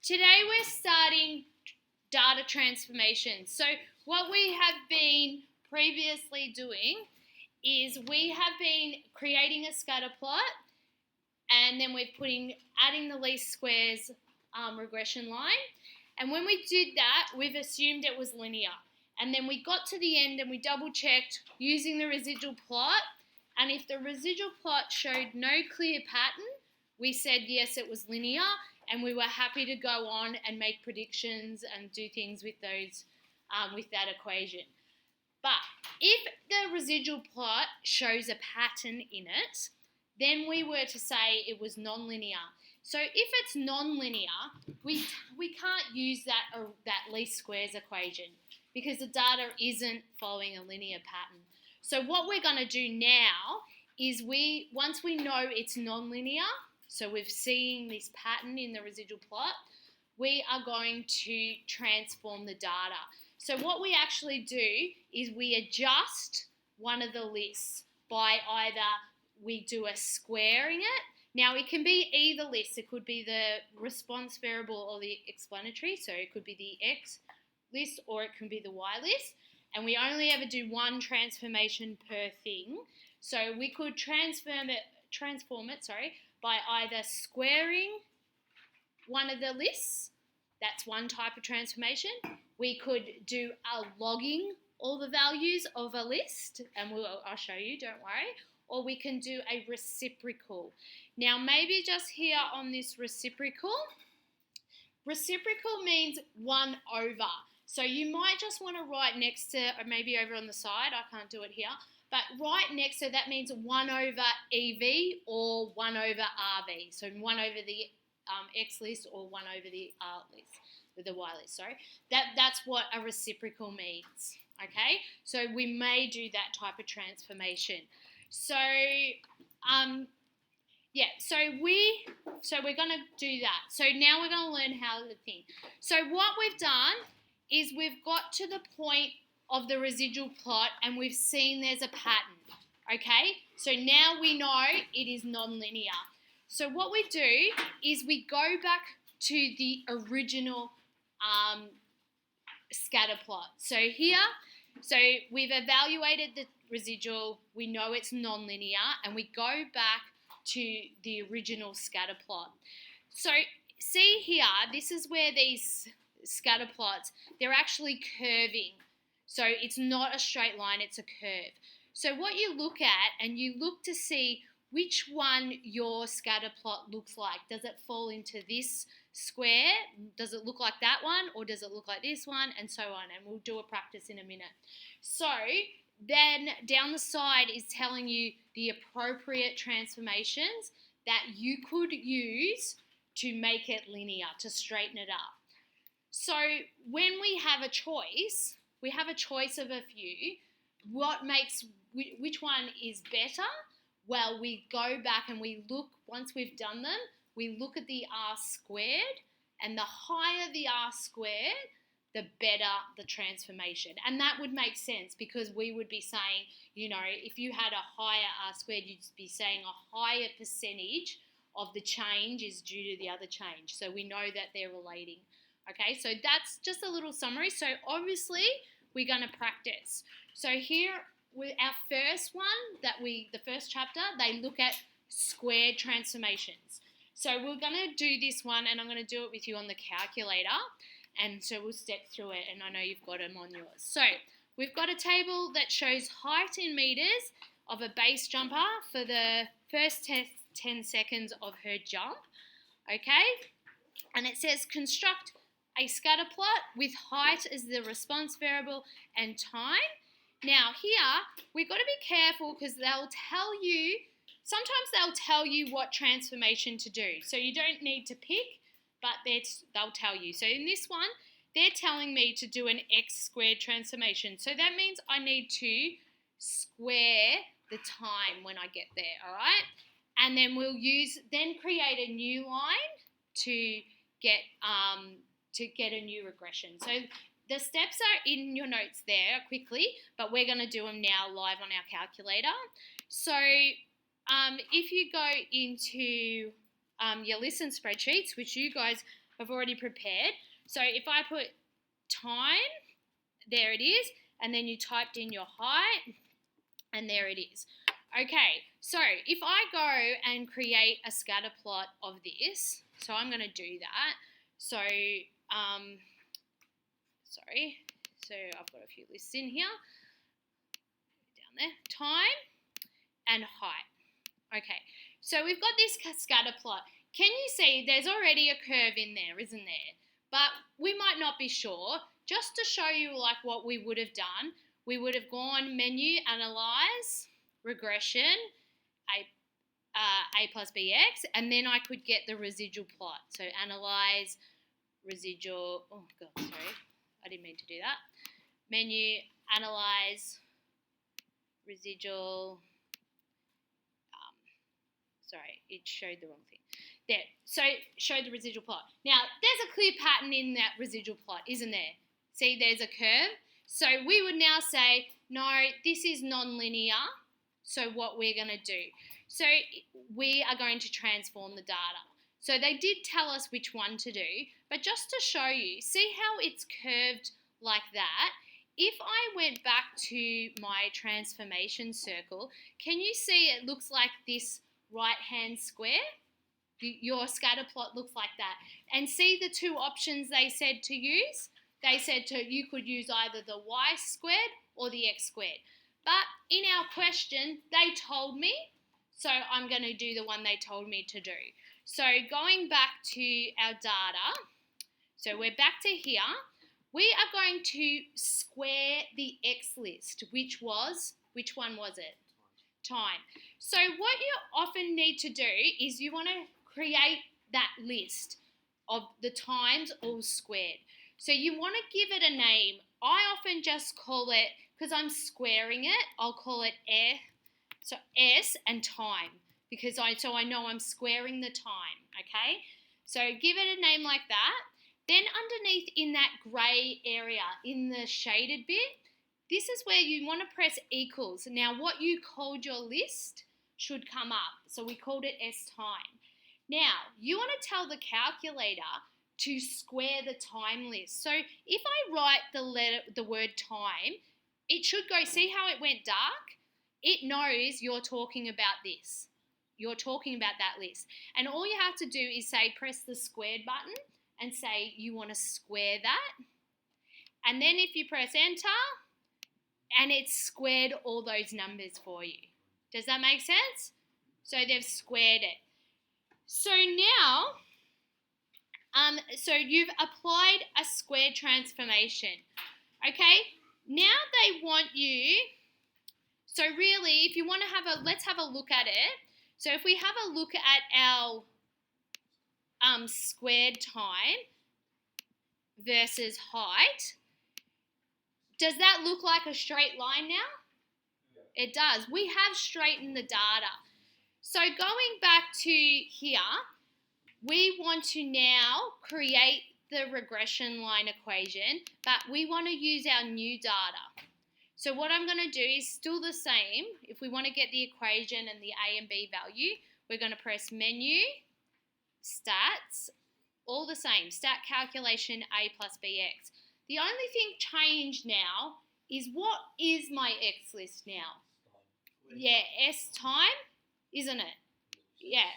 Today we're starting data transformation. So what we have been previously doing is we have been creating a scatter plot, and then we're adding the least squares regression line. And when we did that, we've assumed it was linear. And then we got to the end and we double checked using the residual plot. And if the residual plot showed no clear pattern, we said yes, it was linear, and we were happy to go on and make predictions and do things with those, with that equation. But if the residual plot shows a pattern in it, then we were to say it was nonlinear. So if it's nonlinear, we can't use that least squares equation because the data isn't following a linear pattern. So what we're going to do now is once we know it's nonlinear, so we've seen this pattern in the residual plot, we are going to transform the data. So what we actually do is we adjust one of the lists by either we do a squaring it. Now it can be either list. It could be the response variable or the explanatory. So it could be the X list or it can be the Y list. And we only ever do one transformation per thing. So we could transform it by either squaring one of the lists. That's one type of transformation. We could do a logging all the values of a list, and I'll show you, don't worry. Or we can do a reciprocal. Now maybe just here on this reciprocal means 1 over. So you might just want to write next to, or maybe over on the side, I can't do it here, but right next to that means 1 over EV or 1 over RV. So 1 over the X list or 1 over the R list, with the Y list, sorry. That's what a reciprocal means, okay? So we may do that type of transformation. So, so we're going to do that. So now we're going to learn how to think. So what we've done is we've got to the point of the residual plot and we've seen there's a pattern, okay? So now we know it is nonlinear. So what we do is we go back to the original scatter plot. So here, we've evaluated the residual, we know it's nonlinear, and we go back to the original scatter plot. So see here, this is where these scatter plots, they're actually curving. So it's not a straight line, it's a curve. So what you look at, and you look to see which one your scatter plot looks like. Does it fall into this square? Does it look like that one? Or does it look like this one? And so on. And we'll do a practice in a minute. So then down the side is telling you the appropriate transformations that you could use to make it linear, to straighten it up. So when we have a choice of a few. Which one is better? Well, we go back and we look, once we've done them, we look at the R squared, and the higher the R squared, the better the transformation. And that would make sense because we would be saying, if you had a higher R squared, you'd be saying a higher percentage of the change is due to the other change. So we know that they're relating. Okay, so that's just a little summary. So obviously, we're going to practice. So here, with our first one, the first chapter, they look at squared transformations. So we're going to do this one, and I'm going to do it with you on the calculator. And so we'll step through it, and I know you've got them on yours. So we've got a table that shows height in meters of a base jumper for the first 10 seconds of her jump. Okay? And it says construct a scatter plot with height as the response variable and time. Now here, we've got to be careful because sometimes they'll tell you what transformation to do. So you don't need to pick, but they'll tell you. So in this one, they're telling me to do an X squared transformation. So that means I need to square the time when I get there, all right? And then we'll create a new line to get a new regression. So the steps are in your notes there quickly, but we're going to do them now live on our calculator. So if you go into your listen spreadsheets, which you guys I've already prepared. So if I put time, there it is, and then you typed in your height, and there it is. Okay, so if I go and create a scatter plot of this, so I'm going to do that. So, sorry, so I've got a few lists in here, down there, time and height. Okay, so we've got this scatter plot. Can you see there's already a curve in there, isn't there? But we might not be sure. Just to show you like what we would have done, we would have gone menu, analyze, regression, a plus bx, and then I could get the residual plot. So analyze, residual, oh god, sorry, I didn't mean to do that. Menu, analyze, residual, sorry, it showed the wrong thing. There, so show the residual plot. Now, there's a clear pattern in that residual plot, isn't there? See, there's a curve. So we would now say, no, this is non-linear. So what we're going to do? So we are going to transform the data. So they did tell us which one to do, but just to show you, see how it's curved like that? If I went back to my transformation circle, can you see it looks like this right-hand square? Your scatter plot looks like that. And see the two options they said to use? They said you could use either the y squared or the x squared. But in our question, they told me, so I'm going to do the one they told me to do. So going back to our data, so we're back to here. We are going to square the x list, which one was it? Time. So what you often need to do is you want to create that list of the times all squared. So you want to give it a name. I often just call it, because I'm squaring it, I'll call it S and time, because I know I'm squaring the time, okay? So give it a name like that. Then underneath in that grey area, in the shaded bit, this is where you want to press equals. Now what you called your list should come up. So we called it S time. Now you want to tell the calculator to square the time list. So if I write the word time, it should go, see how it went dark? It knows you're talking about this. You're talking about that list. And all you have to do is say, press the squared button and say you want to square that. And then if you press enter, and it's squared all those numbers for you. Does that make sense? So they've squared it. So now, so you've applied a squared transformation. Okay, now they want you, so really if you want to let's have a look at it. So if we have a look at our squared time versus height, does that look like a straight line now? Yeah. It does. We have straightened the data. So going back to here, we want to now create the regression line equation, but we want to use our new data. So what I'm going to do is still the same. If we want to get the equation and the A and B value, we're going to press menu, stats, all the same, stat calculation A plus BX. The only thing changed now is what is my X list now? Yeah, S time, isn't it? Yeah.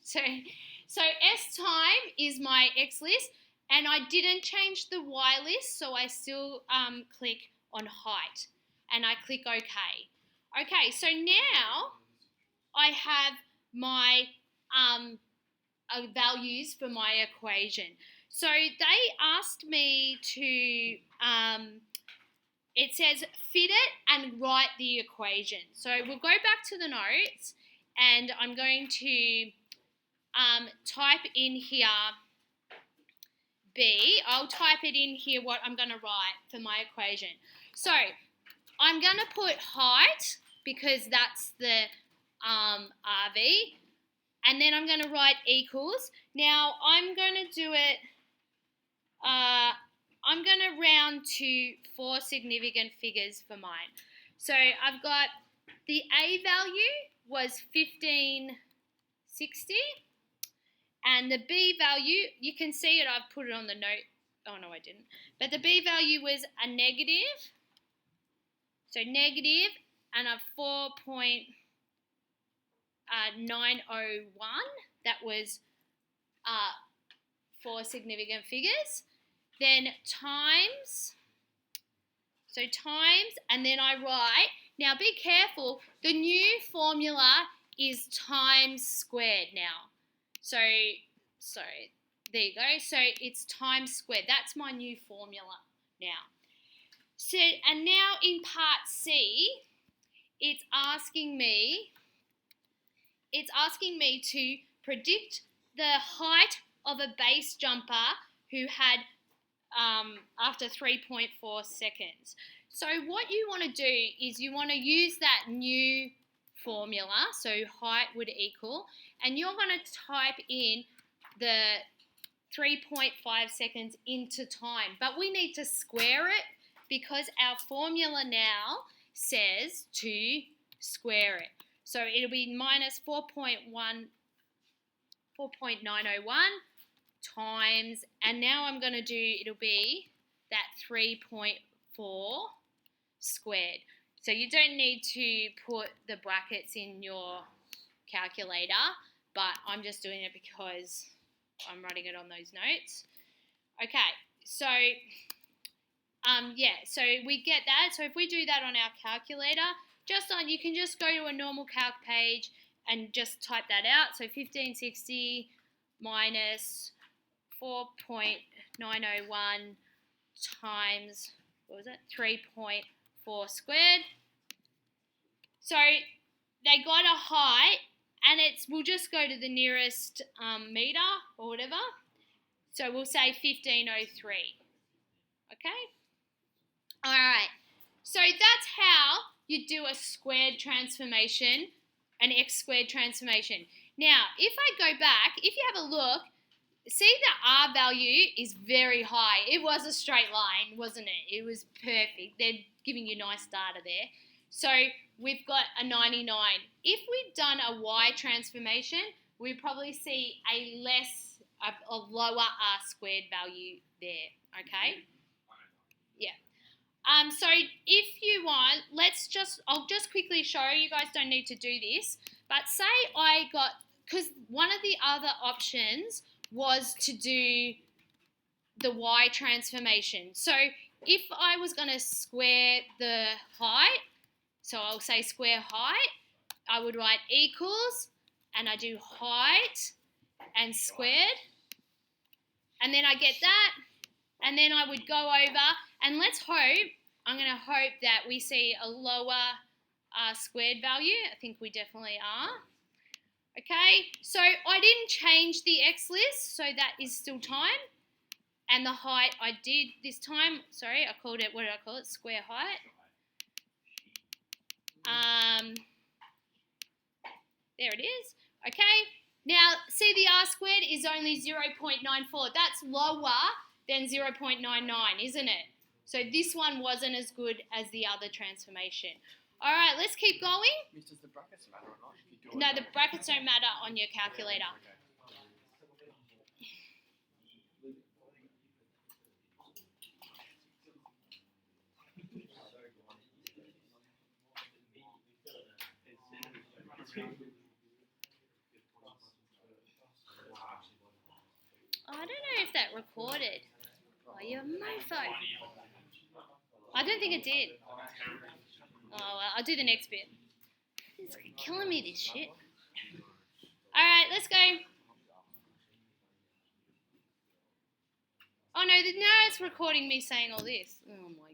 So S time is my X list, and I didn't change the Y list, so I still click on height, and I click OK. Okay, so now I have my values for my equation. So they asked me to, it says fit it and write the equation. So we'll go back to the notes, and I'm going to type in here B. I'll type it in here what I'm going to write for my equation. So I'm going to put height because that's the RV, and then I'm going to write equals. Now I'm going to do it, I'm going to round to 4 significant figures for mine. So I've got the A value was 1560, And the B value, you can see it, I've put it on the note. Oh, no, I didn't. But the B value was a negative. So negative and a 4.901. That was 4 significant figures. Then times, and then I write. Now be careful, the new formula is times squared now. So there you go. So it's times squared. That's my new formula now. So, and now in part C, it's asking me to predict the height of a base jumper who had after 3.4 seconds. So what you want to do is you want to use that new formula, so height would equal, and you're going to type in the 3.5 seconds into time. But we need to square it because our formula now says to square it. So it'll be minus 4.901 times, and now I'm going to do, it'll be that 3.4 squared. So you don't need to put the brackets in your calculator, but I'm just doing it because I'm writing it on those notes. Okay, so so we get that. So if we do that on our calculator, you can just go to a normal calc page and just type that out. So 1560 minus 4.901 times, what was it, 3.4 squared. So they got a height, and we'll just go to the nearest meter or whatever. So we'll say 1503. Okay? All right. So that's how you do a squared transformation, an x squared transformation. Now, if I go back, if you have a look, see the R value is very high. It was a straight line, wasn't it? It was perfect. They're giving you nice data there. So we've got a 99. If we'd done a Y transformation, we'd probably see a lower R squared value there, okay? Yeah. So if you want, I'll just quickly show you guys don't need to do this, but say because one of the other options was to do the Y transformation. So if I was going to square the height, so I'll say square height, I would write equals, and I do height and squared, and then I get that, and then I would go over, and I'm going to hope that we see a lower squared value. I think we definitely are. Okay, so I didn't change the X list, so that is still time. And the height I did this time, sorry, what did I call it? Square height. There it is. Okay, now see the R squared is only 0.94. That's lower than 0.99, isn't it? So this one wasn't as good as the other transformation. All right, let's keep going. Does the brackets matter or not? No, the brackets don't matter on your calculator. I don't know if that recorded. Oh, you mofo. I don't think it did. Oh, well, I'll do the next bit. It's killing me, this shit. All right, let's go. Oh, no, it's recording me saying all this. Oh, my